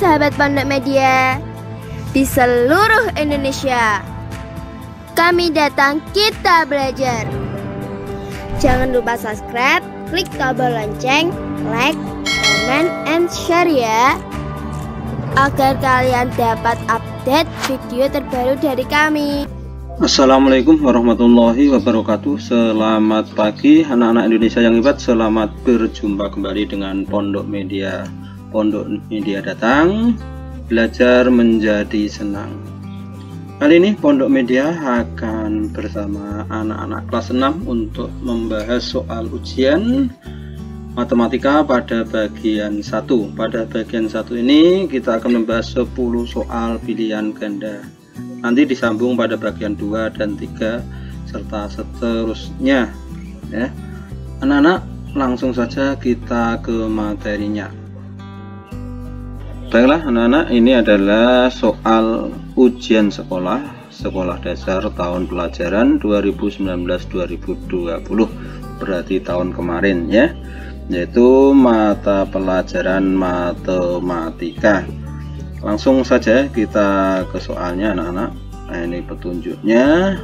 sahabat Pondok Media di seluruh Indonesia. Kami datang, kita belajar. Jangan lupa subscribe, klik tombol lonceng, like, comment, and share ya, agar kalian dapat update video terbaru dari kami. Assalamualaikum warahmatullahi wabarakatuh. Selamat pagi anak-anak Indonesia yang hebat. Selamat berjumpa kembali dengan Pondok Media. Pondok Media datang, belajar menjadi senang. Kali ini Pondok Media akan bersama anak-anak kelas 6 untuk membahas soal ujian matematika pada bagian 1. Pada bagian 1 ini kita akan membahas 10 soal pilihan ganda. Nanti disambung pada bagian 2 dan 3 serta seterusnya ya. Anak-anak, langsung saja kita ke materinya. Baiklah anak-anak, ini adalah soal ujian sekolah dasar tahun pelajaran 2019-2020, berarti tahun kemarin ya, yaitu mata pelajaran matematika. Langsung saja kita ke soalnya anak-anak. Nah, ini petunjuknya,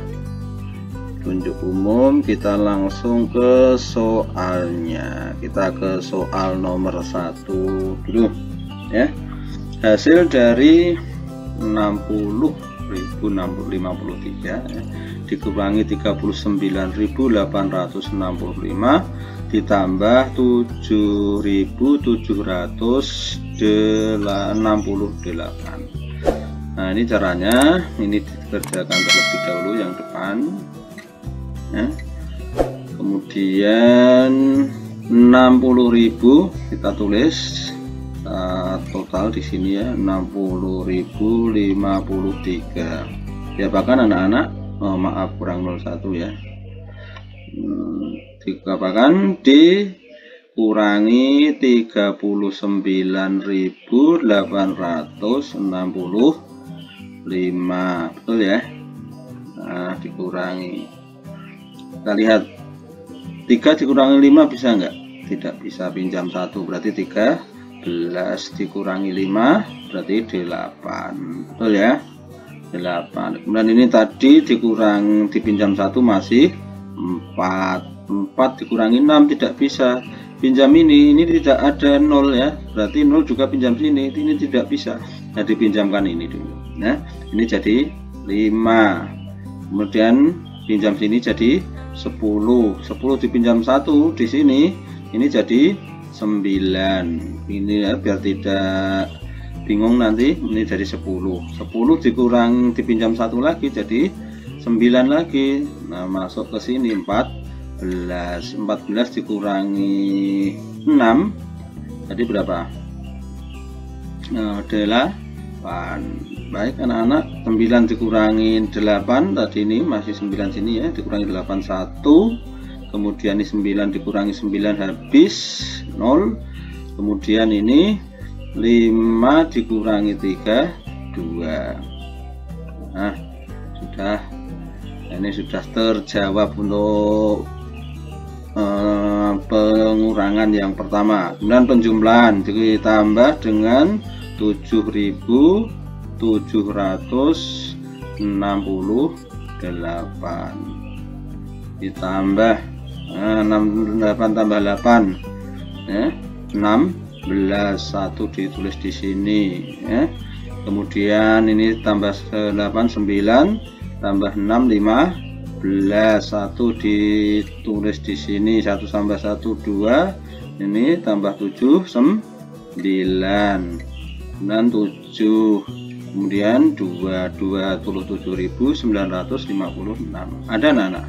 petunjuk umum. Kita langsung ke soalnya. Kita ke soal nomor 1 dulu ya. Hasil dari 60.053 ya, dikurangi 39.865 ditambah 7.768. Nah, ini caranya. Ini dikerjakan terlebih dahulu yang depan ya. Kemudian 60.000 kita tulis total di sini ya, 60.053. Ya, bahkan anak-anak, maaf kurang 01 ya. Dikatakan dikurangi 39.865, betul ya. Nah, dikurangi, kita lihat 3 dikurangi 5 bisa enggak? Tidak bisa, pinjam 1 berarti 13 dikurangi 5 berarti 8, betul ya, 8. Kemudian ini tadi dikurang dipinjam 1 masih 4 dikurangi 6 tidak bisa, pinjam ini tidak ada 0 ya, berarti 0 juga pinjam sini, ini tidak bisa. Nah, dipinjamkan ini dulu. Nah, ini jadi 5, kemudian pinjam sini jadi 10 dipinjam 1 di sini, ini jadi 9. Ini ya, biar tidak bingung nanti, ini jadi 10 dikurang dipinjam 1 lagi jadi 9 lagi. Nah, masuk ke sini 14 dikurangi 6 jadi berapa? 8. Baik anak-anak, 9 dikurangi 8 tadi, ini masih 9 sini ya, dikurangi 8 1, kemudian ini 9 dikurangi 9 habis 0, kemudian ini 5 dikurangi 3 2. Nah, sudah. Ini sudah terjawab untuk pengurangan yang pertama. Kemudian penjumlahan ditambah dengan 7.768 ditambah 8 tambah 8 ya, 16, 1 ditulis di sini ya. Kemudian ini tambah 8 9 tambah 6 15, 1 ditulis di sini, 1 tambah 1 2, ini tambah 7 9, kemudian 7, kemudian 27.956. Ada anak-anak?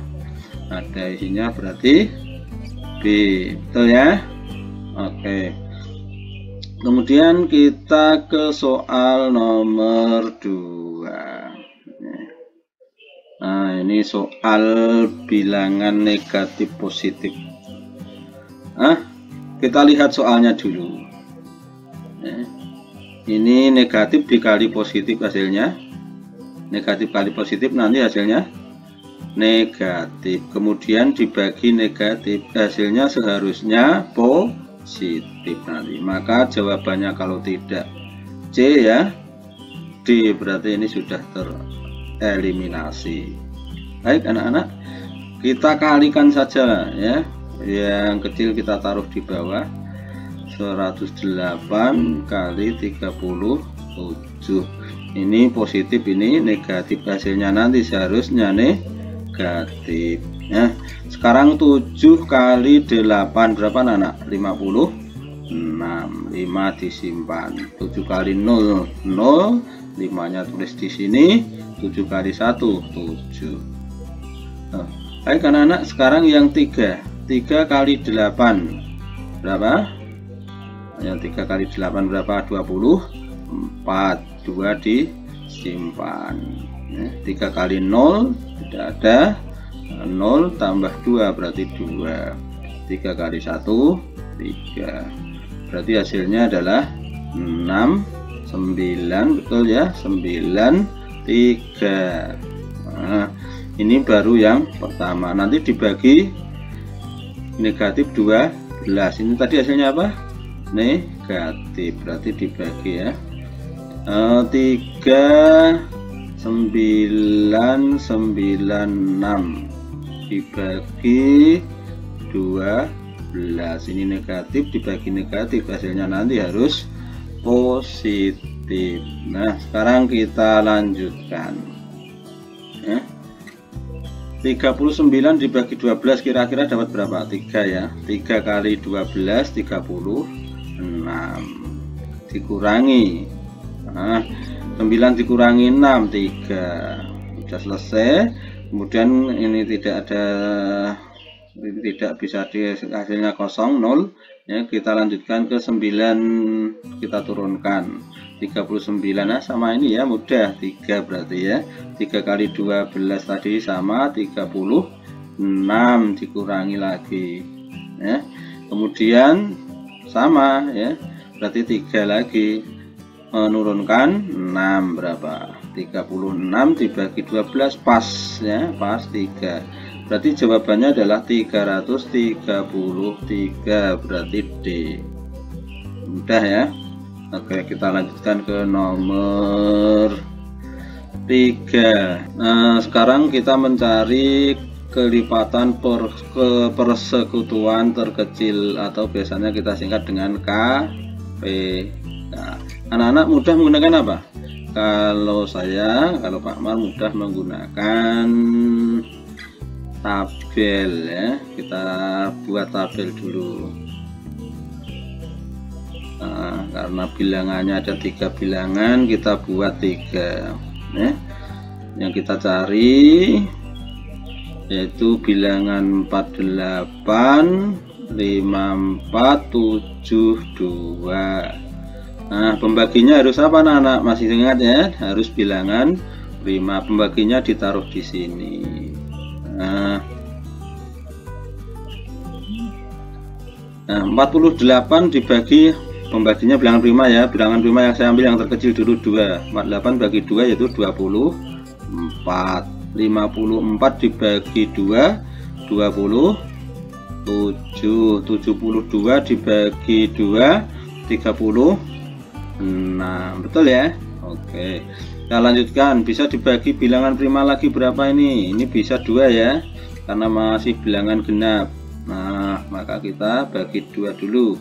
Ada, isinya berarti B, betul ya. Oke, kemudian kita ke soal nomor 2. Nah, ini soal bilangan negatif positif. Kita lihat soalnya dulu. Ini negatif dikali positif hasilnya. Negatif kali positif nanti hasilnya negatif. Kemudian dibagi negatif, hasilnya seharusnya positif nanti. Maka jawabannya kalau tidak C ya. D berarti ini sudah tereliminasi. Baik anak-anak, kita kalikan saja ya. Yang kecil kita taruh di bawah. 108 kali 37. Ini positif, ini negatif, hasilnya nanti seharusnya negatif ya. Sekarang 7 kali 8 berapa anak? 56. 5 disimpan. 7 kali 0 0, 5 nya tulis di sini. 7 kali 1 7. Baik anak-anak, sekarang yang 3 kali 8 berapa? Yang 3 kali 8 berapa? 24. 2 disimpan ya. 3 kali 0 tidak ada, 0 tambah 2 berarti 2. 3 kali 1 3, berarti hasilnya adalah 6 9, betul ya, 9 3. Nah, ini baru yang pertama, nanti dibagi negatif 12. Ini tadi hasilnya apa? Negatif, berarti dibagi ya. 3 9 9 6 dibagi 12, ini negatif dibagi negatif, hasilnya nanti harus positif. Nah sekarang kita lanjutkan ya. 39 dibagi 12 kira-kira dapat berapa? 3 ya. 3 kali 12 36 dikurangi, nah 9 dikurangi 6 3, sudah selesai. Kemudian ini tidak ada, ini tidak bisa di hasilnya kosong 0 ya. Kita lanjutkan ke 9, kita turunkan 39. Nah sama ini ya, mudah, 3 berarti ya. 3 kali 12 tadi sama 36 dikurangi lagi ya. Kemudian sama ya, berarti 3 lagi, menurunkan 6 berapa? 36 dibagi 12 pas ya, pas 3. Berarti jawabannya adalah 333, berarti D. Mudah ya. Oke, kita lanjutkan ke nomor 3. Nah, sekarang kita mencari kelipatan persekutuan terkecil atau biasanya kita singkat dengan KP. Nah, anak-anak mudah menggunakan apa? Kalau Pak Mar mudah menggunakan tabel ya. Kita buat tabel dulu. Nah, karena bilangannya ada 3 bilangan, kita buat 3 ya. Yang kita cari yaitu bilangan 48 54 72. Nah pembaginya harus apa anak-anak? Masih ingat ya, harus bilangan 5. Pembaginya ditaruh di sini. Nah 48 dibagi, pembaginya bilangan prima ya. Bilangan prima yang saya ambil yang terkecil dulu 2. 48 bagi 2 yaitu 24. 54 dibagi 2 27. 72 dibagi 2 36. Betul ya. Oke, kita lanjutkan. Bisa dibagi bilangan prima lagi berapa ini? Ini bisa 2 ya, karena masih bilangan genap. Nah maka kita bagi 2 dulu.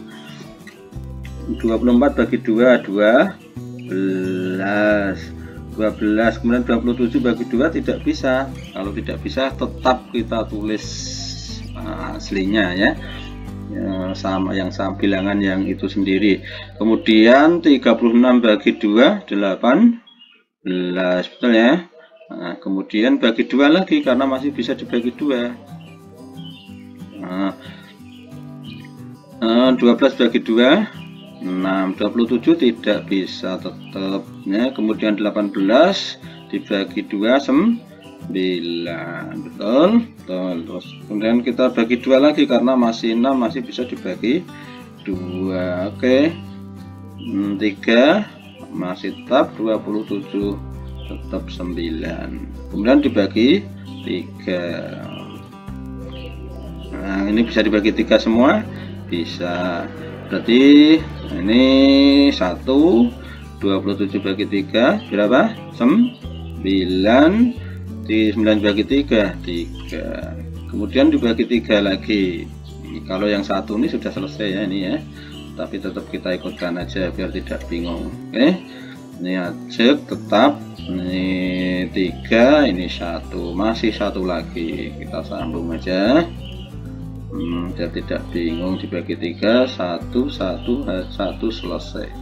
24 bagi 2 12. 12, kemudian 27 bagi 2 tidak bisa. Kalau tidak bisa tetap kita tulis aslinya ya, sama bilangan yang itu sendiri. Kemudian 36 bagi 2 18, betul ya. Nah, kemudian bagi 2 lagi karena masih bisa dibagi 2. Nah, 12 bagi 2 6, 27 tidak bisa tetap ya. Kemudian 18 dibagi 2 9, betul. Terus kemudian kita bagi 2 lagi karena masih 6, masih bisa dibagi 2. Oke, 3 masih tetap 27, tetap 9. Kemudian dibagi 3. Nah ini bisa dibagi 3 semua, bisa. Berarti ini 1 2 27 bagi 3 berapa? 9. Di 9 bagi 3 3. Kemudian dibagi 3 lagi. Kalau yang satu ini sudah selesai ya ini ya, tapi tetap kita ikutkan aja biar tidak bingung. Oke, ini ajak tetap, ini 3, ini 1, masih satu lagi, kita sambung aja biar tidak bingung. Dibagi 3 1 1 1 selesai.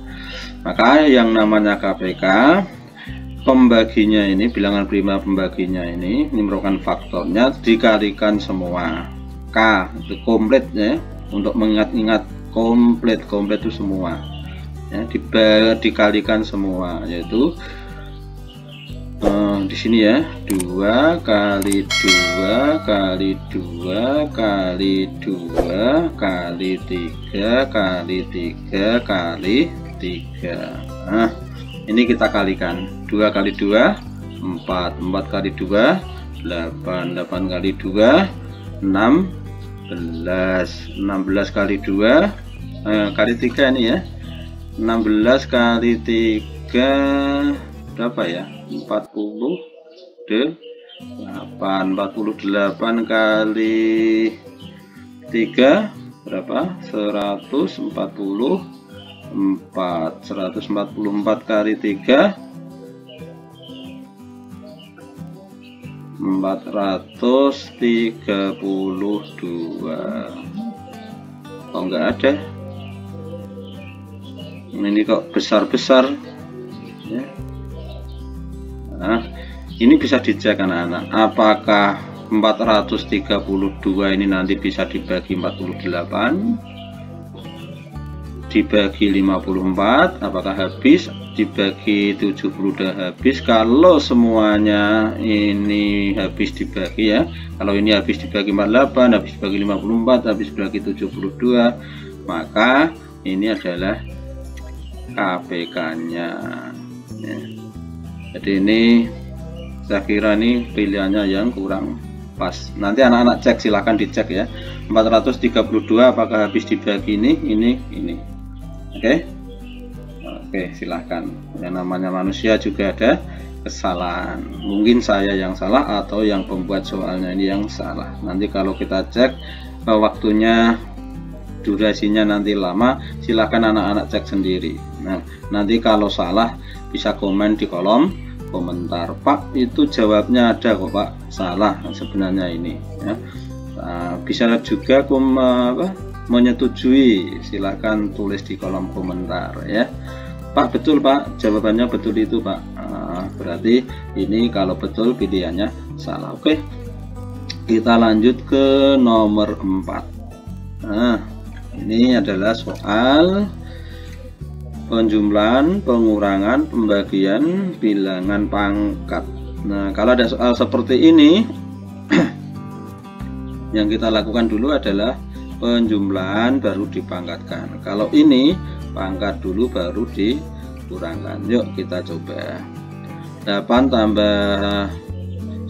Maka yang namanya KPK, pembaginya ini, bilangan prima pembaginya ini merupakan faktornya dikalikan semua. K itu komplit ya, untuk mengingat-ingat komplit itu semua ya, dikalikan semua, yaitu di sini ya, 2 kali 2 kali 2 kali 2 kali 3 kali 3 kali 3. Nah, ini kita kalikan, 2 kali 2 4, 4 kali 2 8, 8 kali 2 16, 16 kali 2 kali 3 ini ya, 16 kali 3 berapa ya, 48 kali 3 berapa, 144 kali 3 432. Oh enggak ada, ini kok besar-besar ya. Nah, ini bisa dicek anak-anak, apakah 432 ini nanti bisa dibagi 48, dibagi 54, apakah habis, dibagi 70 udah habis. Kalau semuanya ini habis dibagi ya, kalau ini habis dibagi 48, habis dibagi 54, habis dibagi 72, maka ini adalah KPK nya ya. Jadi ini saya kira ini pilihannya yang kurang pas. Nanti anak-anak cek, silahkan dicek ya, 432 apakah habis dibagi ini. Oke, silahkan. Yang namanya manusia juga ada kesalahan. Mungkin saya yang salah atau yang pembuat soalnya ini yang salah. Nanti kalau kita cek waktunya, durasinya nanti lama, silahkan anak-anak cek sendiri. Nah, nanti kalau salah bisa komen di kolom komentar. Pak, itu jawabnya ada kok Pak, salah sebenarnya ini ya. Bisa juga menyetujui, silahkan tulis di kolom komentar ya. Pak, betul Pak, jawabannya betul itu Pak. Berarti ini kalau betul pilihannya salah. Oke, kita lanjut ke nomor 4. Nah, ini adalah soal penjumlahan, pengurangan, pembagian bilangan pangkat. Nah, kalau ada soal seperti ini yang kita lakukan dulu adalah penjumlahan baru dipangkatkan. Kalau ini pangkat dulu baru dikurangkan. Yuk kita coba. 8 tambah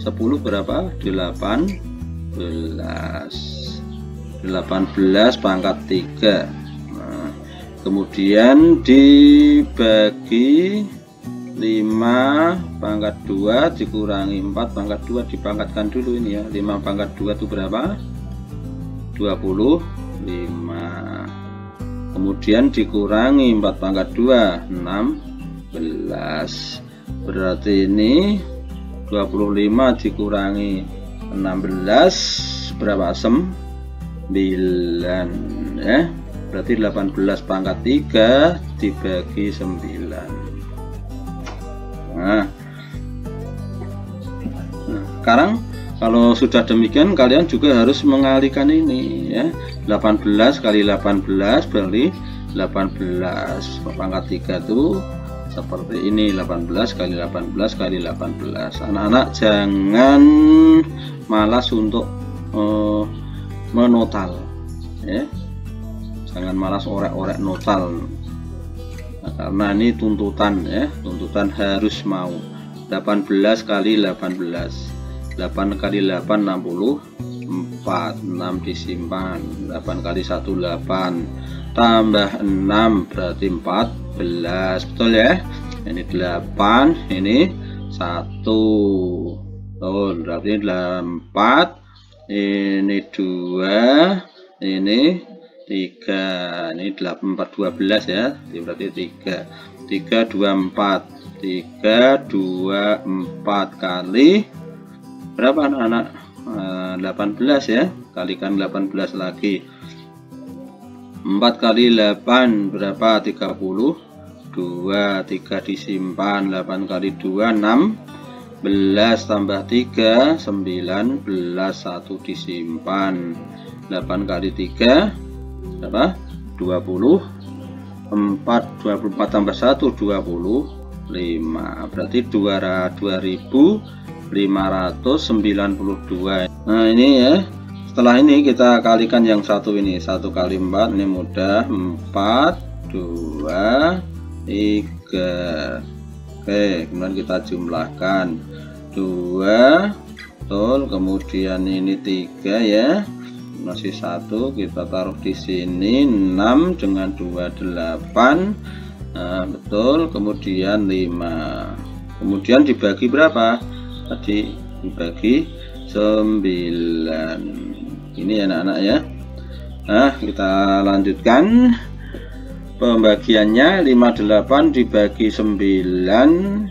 10 berapa? 18 pangkat 3. Nah, kemudian dibagi 5 pangkat 2 dikurangi 4 pangkat 2 dipangkatkan dulu ini ya. 5 pangkat 2 itu berapa? 25. Kemudian dikurangi 4 pangkat 2 16. Berarti ini 25 dikurangi 16 berapa? 9 ya. Berarti 18 pangkat 3 dibagi 9. Nah, sekarang kalau sudah demikian kalian juga harus mengalihkan ini ya. 18 kali 18 berarti 18 pangkat 3 itu seperti ini, 18 kali 18 kali 18. Anak-anak jangan malas untuk menotal ya. Jangan malas orek-orek notal. Nah, karena ini tuntutan ya, tuntutan harus mau. 18 kali 18, 8 kali 8 64, 6 disimpan, 8 kali 1 8, tambah 6 berarti 14, betul ya. Ini 8, ini 1, betul, berarti 4, ini 2, ini 3, ini 8 4 12 ya, berarti 3 3 2 4 3 2 4 kali berapa anak-anak? 18 ya, kalikan 18 lagi. 4 kali 8 berapa? 32, 3 disimpan, 8 kali 2 16 tambah 3 19, 1 disimpan, 8 kali 3 berapa? 20, 24 tambah 1 25, berarti 2592. Nah ini ya, setelah ini kita kalikan yang satu ini, 1 kali 4 ini mudah, 4 2 3. Oke, kemudian kita jumlahkan 2, betul, kemudian ini 3 ya, masih 1 kita taruh di sini, 6 dengan 2 8, nah, betul, kemudian 5, kemudian dibagi berapa tadi? Dibagi 9. Ini ya anak-anak ya. Nah, kita lanjutkan pembagiannya. 58 dibagi 9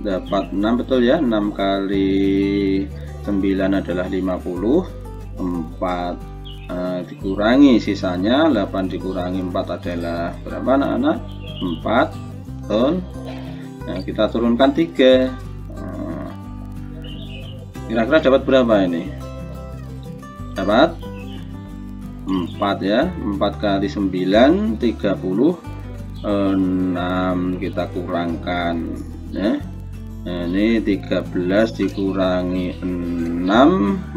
dapat 6, betul ya. 6 kali 9 adalah 50. 4 dikurangi sisanya, 8 dikurangi 4 adalah berapa anak-anak? 4, betul. Nah, kita turunkan 3. Kira-kira dapat berapa ini? Dapat 4 ya. 4 kali 9 36, kita kurangkan ya. Nah, ini 13 dikurangi 6,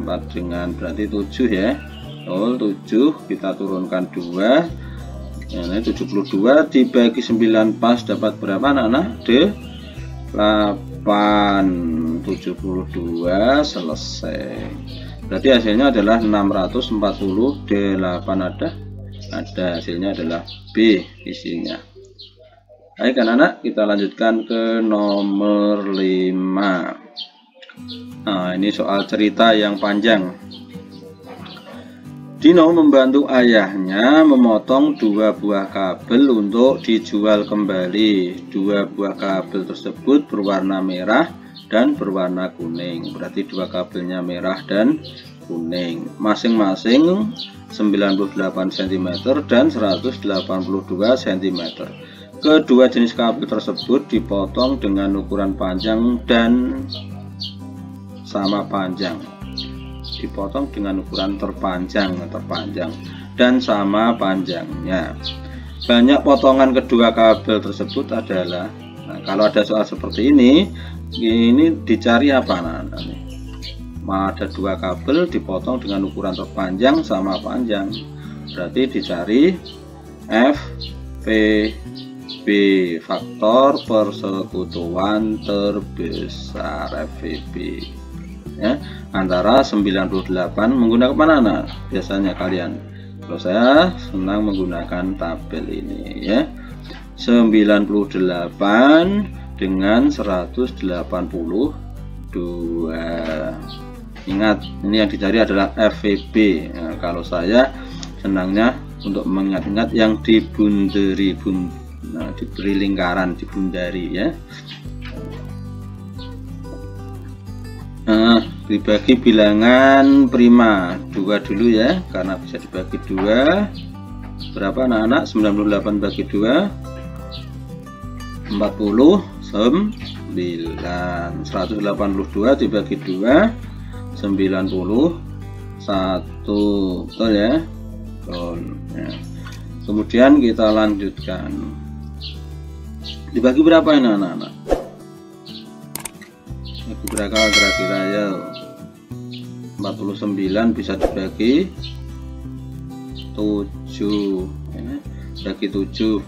4 dengan berarti 7 ya. 7 kita turunkan 2. Nah, ini 72 dibagi 9 pas dapat berapa anak-anak? 8. 72 selesai. Berarti hasilnya adalah 648. Ada hasilnya adalah B isinya. Baik anak-anak, kita lanjutkan ke nomor 5. Nah, ini soal cerita yang panjang. Dino membantu ayahnya memotong 2 buah kabel untuk dijual kembali. 2 buah kabel tersebut berwarna merah dan berwarna kuning, berarti 2 kabelnya merah dan kuning, masing-masing 98 cm dan 182 cm. Kedua jenis kabel tersebut dipotong dengan ukuran panjang dan sama panjang. Dipotong dengan ukuran terpanjang dan sama panjangnya. Banyak potongan kedua kabel tersebut adalah, nah, kalau ada soal seperti ini dicari apa anak-anak nih? Ada 2 kabel dipotong dengan ukuran terpanjang sama panjang, berarti dicari F, P, B, faktor persekutuan terbesar FVB ya, antara 98 menggunakan mana anak? Biasanya kalian, kalau saya senang menggunakan tabel ini ya, 98 dengan 182. Ingat, ini yang dicari adalah FVB. Nah, kalau saya senangnya untuk mengingat-ingat yang dibunderi, nah, diberi lingkaran, dibundari ya. Nah, dibagi bilangan prima 2 dulu ya, karena bisa dibagi 2. Berapa anak-anak? 98 bagi 2 49. 182 dibagi 2 91, betul ya. Kemudian kita lanjutkan, dibagi berapa ini anak-anak? Dibagi berapa kira-kira ya? 49 bisa dibagi 7 ya. Bagi 7,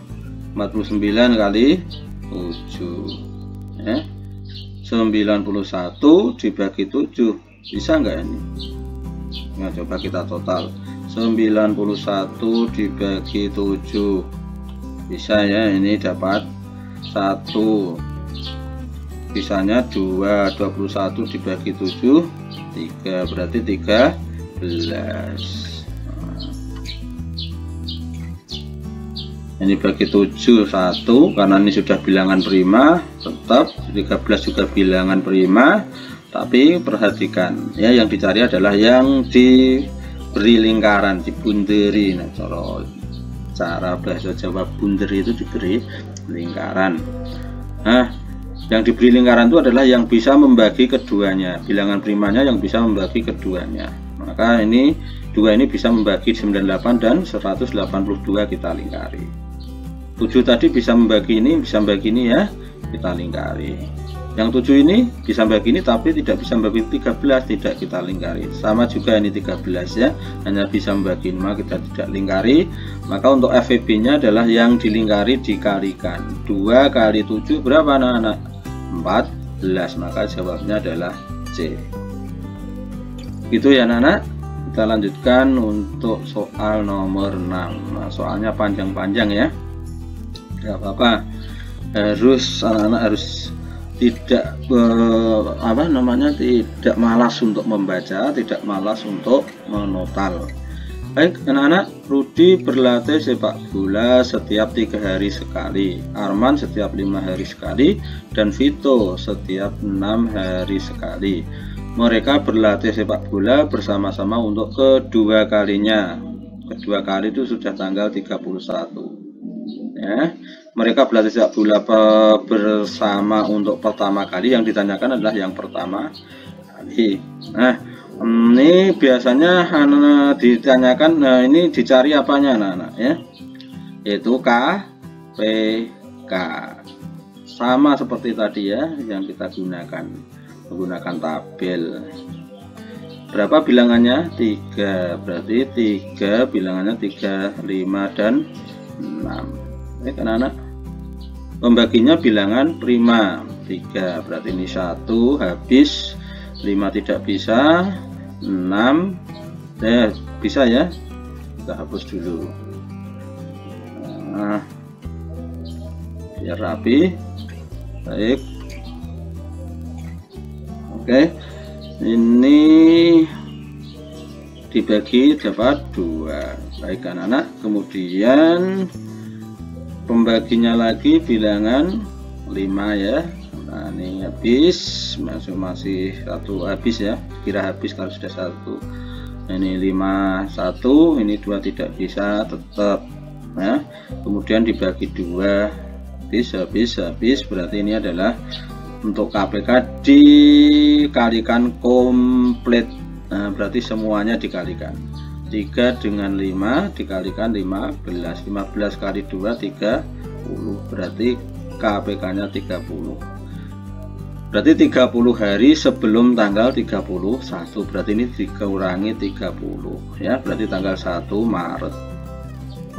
49 kali 7 ya. 91 dibagi 7 bisa enggak ini? Nah, coba kita total 91 dibagi 7, bisa ya, ini dapat 1, sisanya 2, 21 dibagi 7 3, berarti 13. Ini bagi 7 1, karena ini sudah bilangan prima, tetap 13 juga bilangan prima. Tapi perhatikan ya, yang dicari adalah yang diberi lingkaran, dibunderi. Nah, cara bahasa Jawa bunderi itu diberi lingkaran. Nah, yang diberi lingkaran itu adalah yang bisa membagi keduanya, bilangan primanya yang bisa membagi keduanya. Maka ini 2 ini bisa membagi 98 dan 182, kita lingkari. 7 tadi bisa membagi ini, bisa membagi ini ya, kita lingkari. Yang 7 ini bisa membagi ini tapi tidak bisa membagi 13, tidak kita lingkari. Sama juga ini 13 ya, hanya bisa membagi 5, kita tidak lingkari. Maka untuk FVB nya adalah yang dilingkari dikalikan. 2 kali 7 berapa anak-anak? 14, maka jawabnya adalah C. Gitu ya anak-anak. Kita lanjutkan untuk soal nomor 6. Nah, soalnya panjang-panjang ya, gak apa-apa, anak-anak harus tidak tidak malas untuk membaca, tidak malas untuk menotal. Baik anak-anak, Rudi berlatih sepak bola setiap 3 hari sekali, Arman setiap 5 hari sekali, dan Vito setiap 6 hari sekali. Mereka berlatih sepak bola bersama-sama untuk kedua kalinya. Kedua kali itu sudah tanggal 31 ya. Mereka berlatih sepak bola bersama untuk pertama kali, yang ditanyakan adalah yang pertama kali. Nah, ini biasanya ditanyakan, ini dicari apanya anak-anak ya, yaitu KPK. Sama seperti tadi ya, yang kita menggunakan tabel. Berapa bilangannya? 3, berarti 3 bilangannya 3, 5 dan 6. Baik anak-anak, pembaginya bilangan prima 3, berarti ini 1 habis, 5 tidak bisa, 6 bisa ya, kita hapus dulu. Nah, biar rapi. Baik, oke, ini dibagi dapat 2. Baik anak-anak, kemudian pembaginya lagi bilangan 5 ya. Nah, ini habis, masih 1 habis ya, kira habis kalau sudah 1. Ini 5 1, ini 2 tidak bisa, tetap ya. Kemudian dibagi 2, habis, berarti ini adalah untuk KPK dikalikan komplit. Nah, berarti semuanya dikalikan. 3 dengan 5 dikalikan 15, 15 kali 2 30, berarti KPK nya 30. Berarti 30 hari sebelum tanggal 31, berarti ini dikurangi 30 ya, berarti tanggal 1 Maret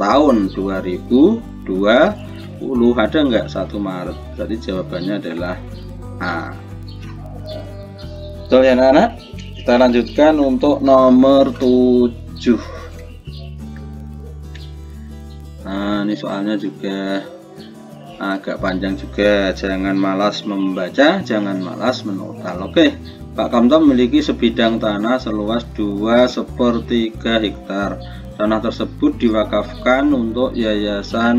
tahun 2020. Ada enggak 1 Maret? Berarti jawabannya adalah A. Betul ya anak-anak? Kita lanjutkan untuk nomor 7. Nah, ini soalnya juga agak panjang juga. Jangan malas membaca, jangan malas menotal. Oke, Pak Kamto memiliki sebidang tanah seluas 2/3 hektar. Tanah tersebut diwakafkan untuk yayasan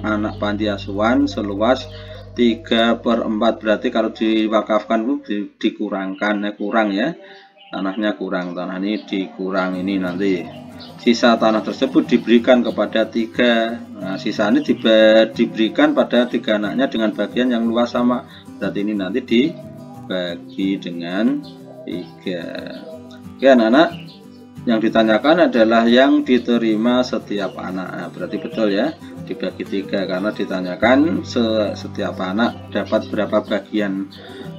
anak panti asuhan seluas 3/4. Berarti kalau diwakafkan itu dikurangkan, kurang ya, tanahnya kurang, tanah ini dikurang, ini nanti sisa tanah tersebut diberikan kepada 3. Nah, sisa ini diberikan pada 3 anaknya dengan bagian yang luas sama, berarti ini nanti dibagi dengan 3. Oke anak-anak, yang ditanyakan adalah yang diterima setiap anak. Nah, berarti betul ya, dibagi 3 karena ditanyakan setiap anak dapat berapa bagian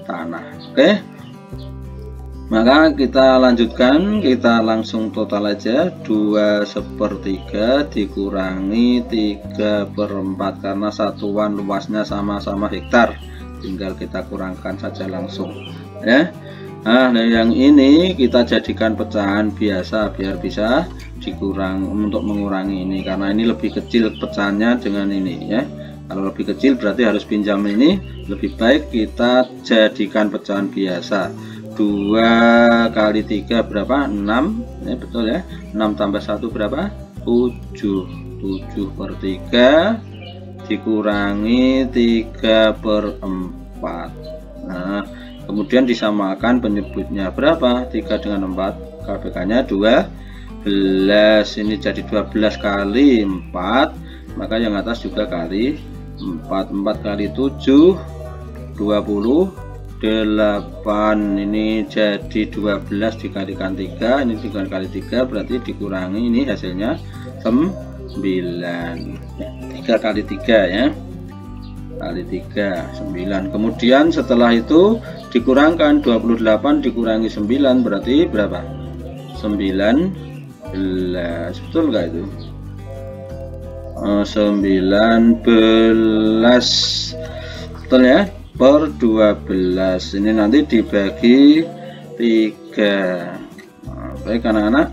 tanah. Oke, maka kita lanjutkan, kita langsung total aja. 2/3 dikurangi 3/4 karena satuan luasnya sama-sama hektar, tinggal kita kurangkan saja langsung ya. Nah, yang ini kita jadikan pecahan biasa biar bisa dikurang untuk mengurangi ini, karena ini lebih kecil pecahannya dengan ini ya. Kalau lebih kecil berarti harus pinjam ini, lebih baik kita jadikan pecahan biasa. 2 kali 3 berapa? 6 ya, betul ya. 6 tambah 1 berapa? 7. 7 per 3 dikurangi 3/4. Nah, kemudian disamakan penyebutnya berapa? 3 dengan 4, KPK nya 12. Ini jadi 12 kali 4, maka yang atas juga kali 4. 4 kali 7 28. Ini jadi 12 dikalikan 3, ini 3 kali 3 berarti dikurangi, ini hasilnya 9. 3 kali 3 ya, kali 3 9. Kemudian setelah itu dikurangkan 28 dikurangi 9 berarti berapa? 19. Betul nggak itu? 19 betul ya, per 12. Ini nanti dibagi 3. Baik anak-anak,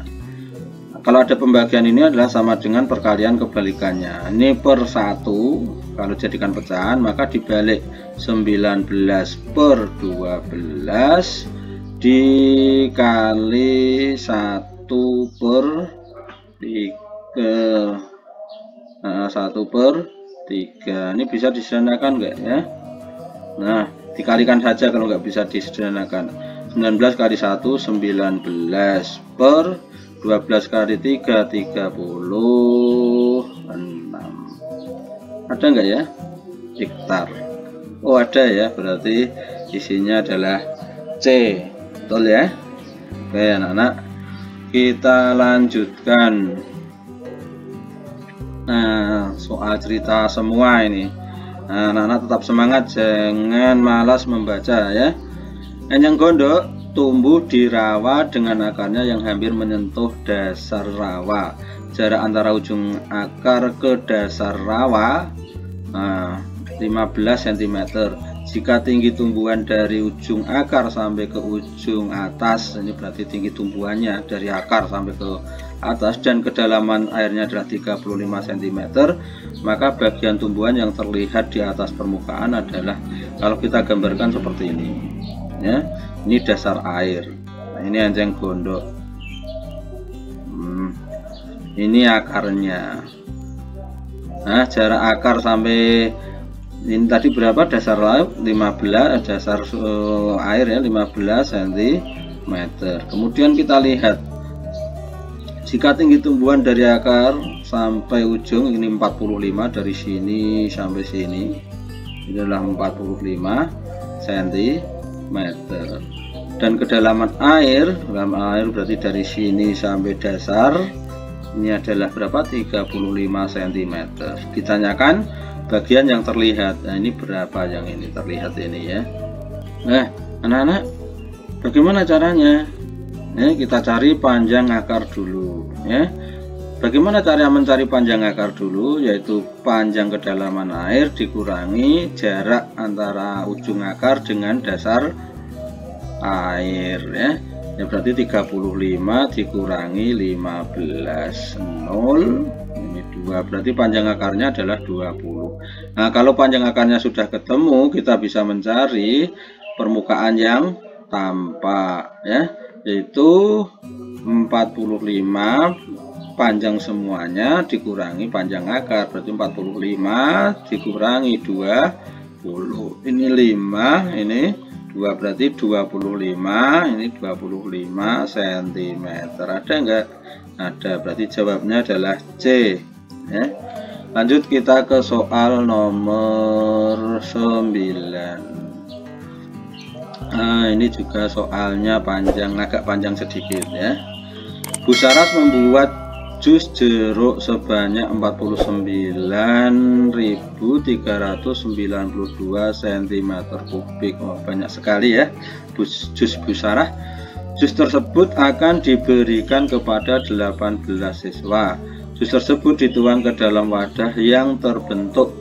kalau ada pembagian ini adalah sama dengan perkalian kebalikannya. Ini per 1, kalau jadikan pecahan maka dibalik 19 per 12 dikali 1 per 3. 1 per 3 ini bisa disederhanakan enggak ya? Nah, dikalikan saja kalau nggak bisa disederhanakan. 19 kali 1 19 per 12 kali 3 36. Ada nggak ya? Hektar. Oh ada ya, berarti isinya adalah C. Betul ya? Oke anak-anak, kita lanjutkan. Nah, soal cerita semua ini. Nah, anak-anak tetap semangat, jangan malas membaca ya. Enyang gondok tumbuh di rawa dengan akarnya yang hampir menyentuh dasar rawa. Jarak antara ujung akar ke dasar rawa 15 cm. Jika tinggi tumbuhan dari ujung akar sampai ke ujung atas, ini berarti tinggi tumbuhannya dari akar sampai ke atas, dan kedalaman airnya adalah 35 cm, maka bagian tumbuhan yang terlihat di atas permukaan adalah, kalau kita gambarkan seperti ini ya, ini dasar air. Nah, ini enceng gondok, ini akarnya. Nah, jarak akar sampai ini tadi berapa? Dasar laut 15, dasar air ya 15 cm. Kemudian kita lihat, jika tinggi tumbuhan dari akar sampai ujung ini 45, dari sini sampai sini ini adalah 45 cm, dan kedalaman air, dalam air berarti dari sini sampai dasar ini adalah berapa? 35 cm. Ditanyakan bagian yang terlihat. Nah, ini berapa yang ini terlihat ini ya. Nah anak-anak, bagaimana caranya? Kita cari panjang akar dulu ya. Bagaimana cara mencari panjang akar dulu? Yaitu panjang kedalaman air dikurangi jarak antara ujung akar dengan dasar air ya. Ya berarti 35 dikurangi 15, 0. Ini 2, berarti panjang akarnya adalah 20. Nah, kalau panjang akarnya sudah ketemu, kita bisa mencari permukaan yang tampak ya, yaitu 45 panjang semuanya dikurangi panjang akar, berarti 45 dikurangi 20. Ini 5, ini 2, berarti 25, ini 25 cm. Ada enggak? Ada, berarti jawabnya adalah C ya. Lanjut kita ke soal nomor 9. Nah, ini juga soalnya panjang, agak panjang sedikit ya. Bu Saras membuat jus jeruk sebanyak 49.392 cm3. Oh, banyak sekali ya jus Bu Sarah. Jus tersebut akan diberikan kepada 18 siswa. Jus tersebut dituang ke dalam wadah yang berbentuk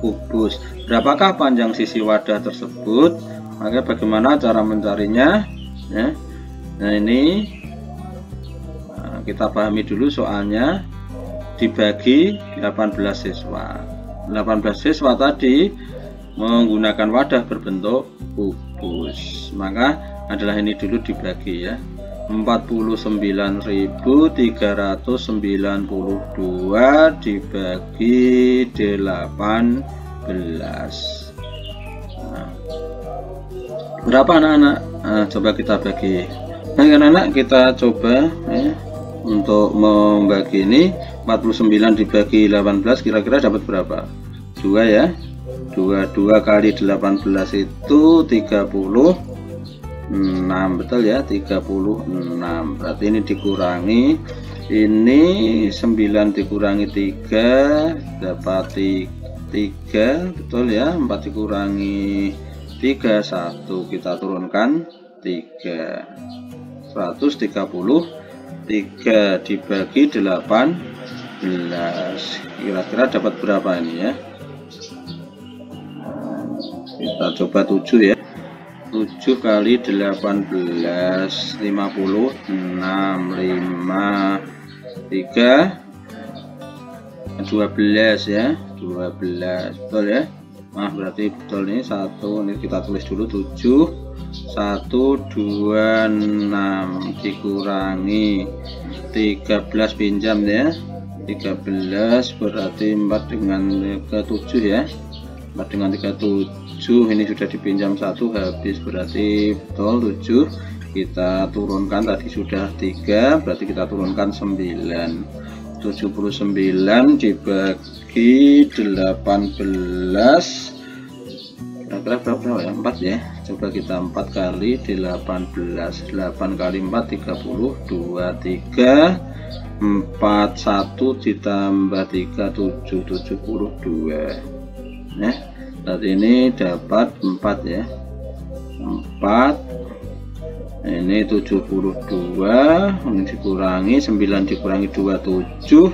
kubus. Berapakah panjang sisi wadah tersebut? Maka bagaimana cara mencarinya ya? Nah ini kita pahami dulu soalnya. Dibagi 18 siswa. 18 siswa tadi menggunakan wadah berbentuk kubus, maka adalah ini dulu dibagi ya, 49.392 dibagi 18. Nah, berapa anak-anak? Nah, coba kita bagi. Nah anak-anak kita coba ya, untuk membagi ini 49 dibagi 18 kira-kira dapat berapa? 2 ya. 2 kali 18 itu 36, betul ya, 36. Berarti ini dikurangi, ini 9 dikurangi 3 dapat 3, betul ya. 4 dikurangi 3 1, kita turunkan 3. 133 dibagi 18 kira-kira dapat berapa ini ya? Kita coba 7 ya. 7 kali 18 56 5 3 12 ya, 12 betul ya. Nah berarti betul nih, 1 ini kita tulis dulu 7 126 dikurangi 13 pinjam ya, 13 berarti 4 dengan ke 7 ya, 4 dengan 37 ini sudah dipinjam 1 habis, berarti betul 7. Kita turunkan tadi sudah 3, berarti kita turunkan 9. 79 dibagi 18 kira-kira berapa ya? 4 ya. Coba kita 4 kali 18, 8 kali 4 30, 2 3 4 1 ditambah 3 7 72 ya. Saat ini dapat 4 ya, 4 ini 72, ini dikurangi 9 dikurangi 2 7.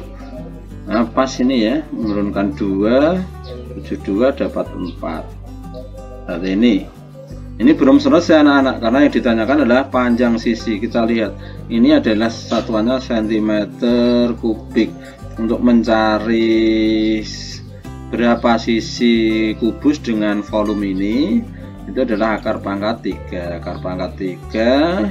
Nah pas ini ya, menurunkan 2 72 dapat 4. Saat ini belum selesai anak-anak, karena yang ditanyakan adalah panjang sisi. Kita lihat ini adalah satuannya cm kubik. Untuk mencari berapa sisi kubus dengan volume ini, itu adalah akar pangkat 3. Akar pangkat 3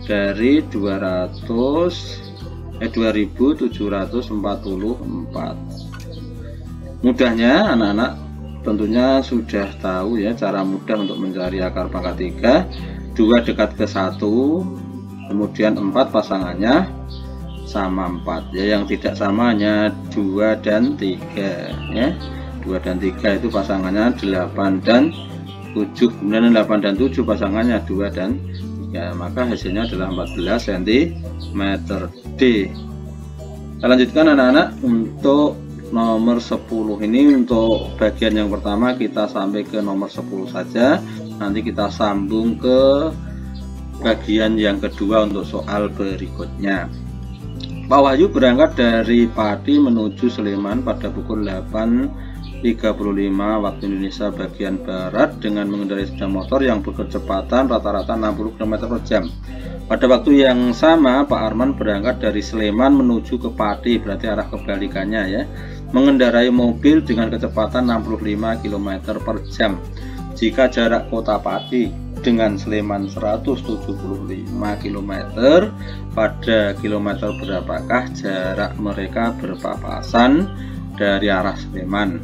dari 2744. Mudahnya anak-anak tentunya sudah tahu ya cara mudah untuk mencari akar pangkat 3. 2 dekat ke 1, kemudian 4 pasangannya sama 4 ya. Yang tidak sama hanya 2 dan 3 ya. 2 dan 3 itu pasangannya 8 dan 7, kemudian 8 dan 7 pasangannya 2 dan 3, maka hasilnya adalah 14 cm D. Kita lanjutkan anak-anak untuk nomor 10 ini. Untuk bagian yang pertama kita sampai ke nomor 10 saja, nanti kita sambung ke bagian yang kedua untuk soal berikutnya. Pak Wahyu berangkat dari Pati menuju Sleman pada pukul 8.35 waktu Indonesia bagian Barat dengan mengendarai sepeda motor yang berkecepatan rata-rata 60 km per jam. Pada waktu yang sama Pak Arman berangkat dari Sleman menuju ke Pati, berarti arah kebalikannya ya, mengendarai mobil dengan kecepatan 65 km per jam. Jika jarak kota Pati dengan Sleman 175 km, pada kilometer berapakah jarak mereka berpapasan dari arah Sleman?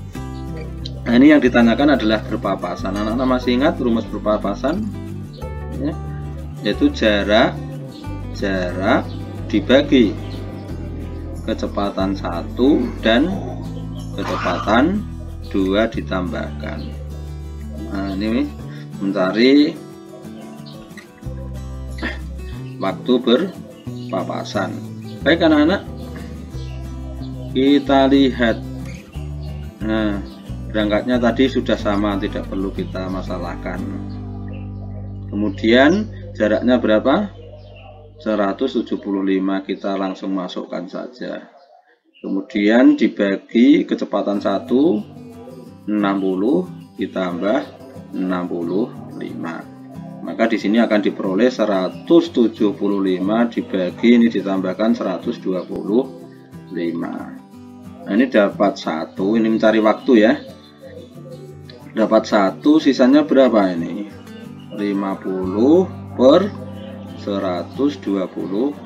Nah ini yang ditanyakan adalah berpapasan. Anak-anak masih ingat rumus berpapasan ya? Yaitu jarak dibagi kecepatan 1 dan kecepatan 2 ditambahkan. Nah ini mencari waktu berpapasan. Baik anak-anak, kita lihat. Nah berangkatnya tadi sudah sama, tidak perlu kita masalahkan. Kemudian jaraknya berapa? 175, kita langsung masukkan saja. Kemudian dibagi kecepatan 1 60 ditambah 68. Maka di sini akan diperoleh 175 dibagi ini ditambahkan 125. Nah, ini dapat 1, ini mencari waktu ya. Dapat 1, sisanya berapa ini? 50 per 125.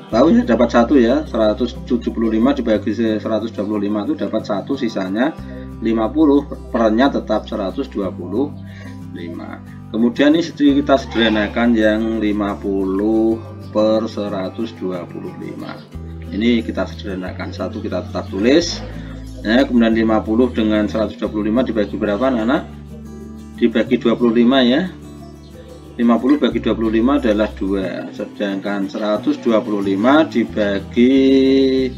Tahu ya, dapat 1 ya. 175 dibagi 125 itu dapat 1, sisanya 50, pernya tetap 125. Kemudian ini kita sederhanakan yang 50 per 125. Ini kita sederhanakan, 1 kita tetap tulis. Nah, kemudian 50 dengan 125 dibagi berapa anak-anak? Dibagi 25 ya. 50 bagi 25 adalah 2. Sedangkan 125 dibagi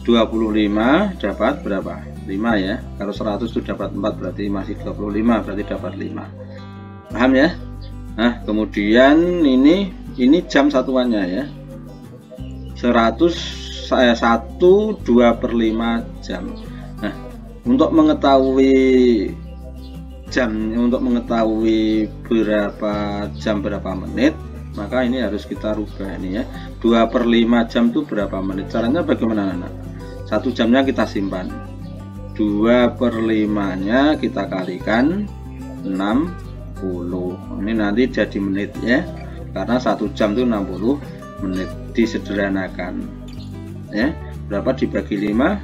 25 dapat berapa? 5 ya. Kalau 100 itu dapat 4, berarti masih 25, berarti dapat 5. Paham ya? Nah, kemudian ini jam satuannya ya. 1/2/5 jam. Nah, untuk mengetahui jam, untuk mengetahui berapa jam berapa menit, maka ini harus kita rubah ini ya. 2/5 jam itu berapa menit? Caranya bagaimana anak? 1 jamnya kita simpan, 2/5-nya kita kalikan 60. Ini nanti jadi menit ya, karena 1 jam itu 60 menit. Disederhanakan ya, berapa dibagi 5?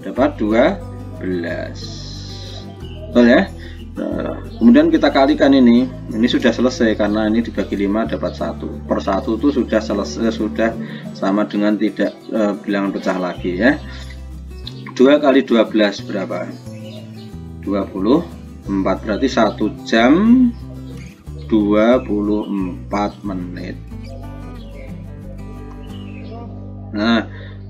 Dapat 12. Betul ya. Nah, kemudian kita kalikan ini sudah selesai karena ini dibagi 5 dapat 1. Per 1 itu sudah selesai, sudah sama dengan tidak bilangan pecah lagi ya. 2 kali 12 berapa? 24, berarti 1 jam 24 menit. Nah,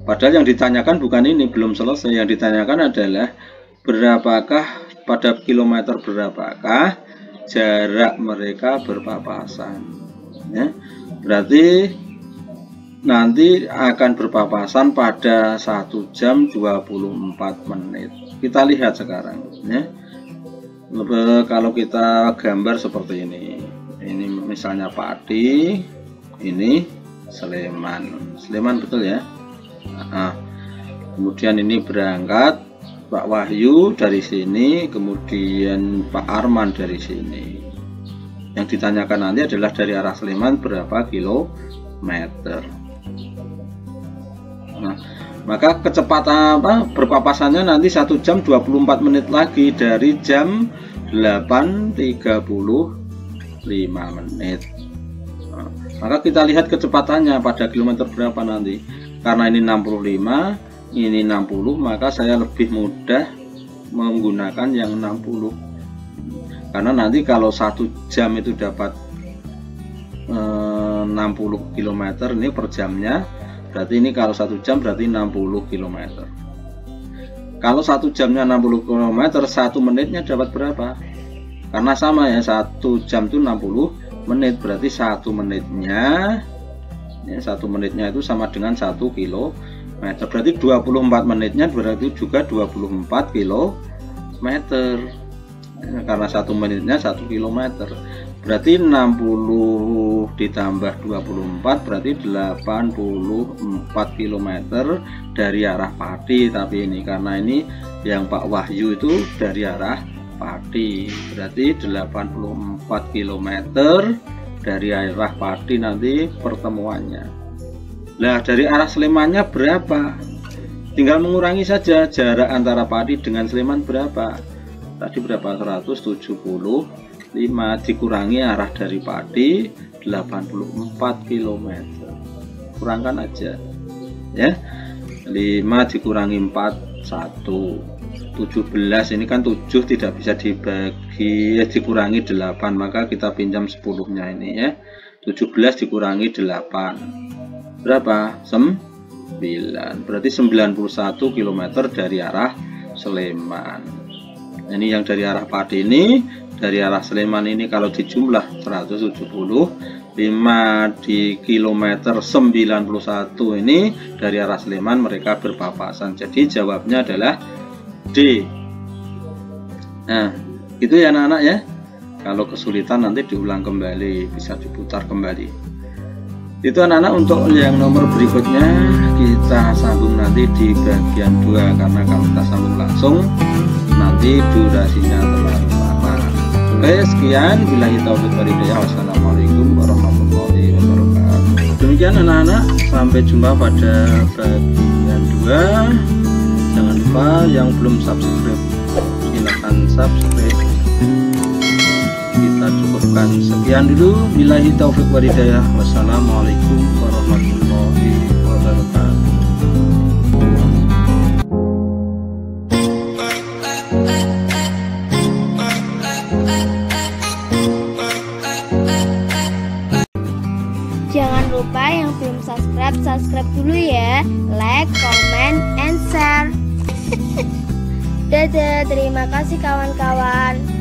padahal yang ditanyakan bukan ini, belum selesai. Yang ditanyakan adalah berapakah, pada kilometer berapakah jarak mereka berpapasan ya. Berarti nanti akan berpapasan pada 1 jam 24 menit. Kita lihat sekarang ya. Kalau kita gambar seperti ini misalnya Pati, ini Sleman betul ya. Nah, kemudian ini berangkat Pak Wahyu dari sini, kemudian Pak Arman dari sini. Yang ditanyakan nanti adalah dari arah Sleman berapa kilometer. Nah, maka kecepatan berpapasannya nanti 1 jam 24 menit lagi dari jam 8:35 menit. Maka kita lihat kecepatannya pada kilometer berapa nanti. Karena ini 65, ini 60, maka saya lebih mudah menggunakan yang 60. Karena nanti kalau 1 jam itu dapat 60 km, ini per jamnya. Berarti ini kalau 1 jam berarti 60 km. Kalau 1 jamnya 60 km, 1 menitnya dapat berapa? Karena sama ya, 1 jam itu 60 menit, berarti 1 menitnya ya, 1 menitnya itu sama dengan 1 km. Berarti 24 menitnya berarti juga 24 km ya, karena 1 menitnya 1 km. Berarti 60 ditambah 24 berarti 84 km dari arah Pati. Tapi ini karena ini yang Pak Wahyu itu dari arah Pati, berarti 84 km dari arah Pati nanti pertemuannya. Nah, dari arah Slemannya berapa? Tinggal mengurangi saja jarak antara Pati dengan Sleman berapa. Tadi berapa? 175 dikurangi arah dari Pati 84 km. Kurangkan aja ya. 5 dikurangi 4 1. 17, ini kan 7 tidak bisa dibagi dikurangi 8, maka kita pinjam 10-nya ini ya. 17 dikurangi 8 berapa? 9, berarti 91 km dari arah Sleman. Ini yang dari arah Pati ini, dari arah Sleman ini kalau dijumlah 170, 5 di kilometer 91 ini dari arah Sleman mereka berpapasan. Jadi jawabnya adalah D. Nah, Itu ya anak-anak ya. Kalau kesulitan nanti diulang kembali, bisa diputar kembali. Itu anak-anak. Untuk yang nomor berikutnya kita sambung nanti di bagian 2, karena kalau kita sambung langsung nanti durasinya terlalu lama. Oke, sekian. Billahi taufiq wal hidayah. Wassalamualaikum warahmatullahi wabarakatuh. Demikian anak-anak, sampai jumpa pada bagian 2. Jangan lupa yang belum subscribe silahkan subscribe. Kita cukupkan sekian dulu. Billahi taufiq wal hidayah. Wassalamualaikum warahmatullahi wabarakatuh. Jangan lupa yang belum subscribe dulu ya. Like, comment, and share. Dadah, terima kasih kawan-kawan.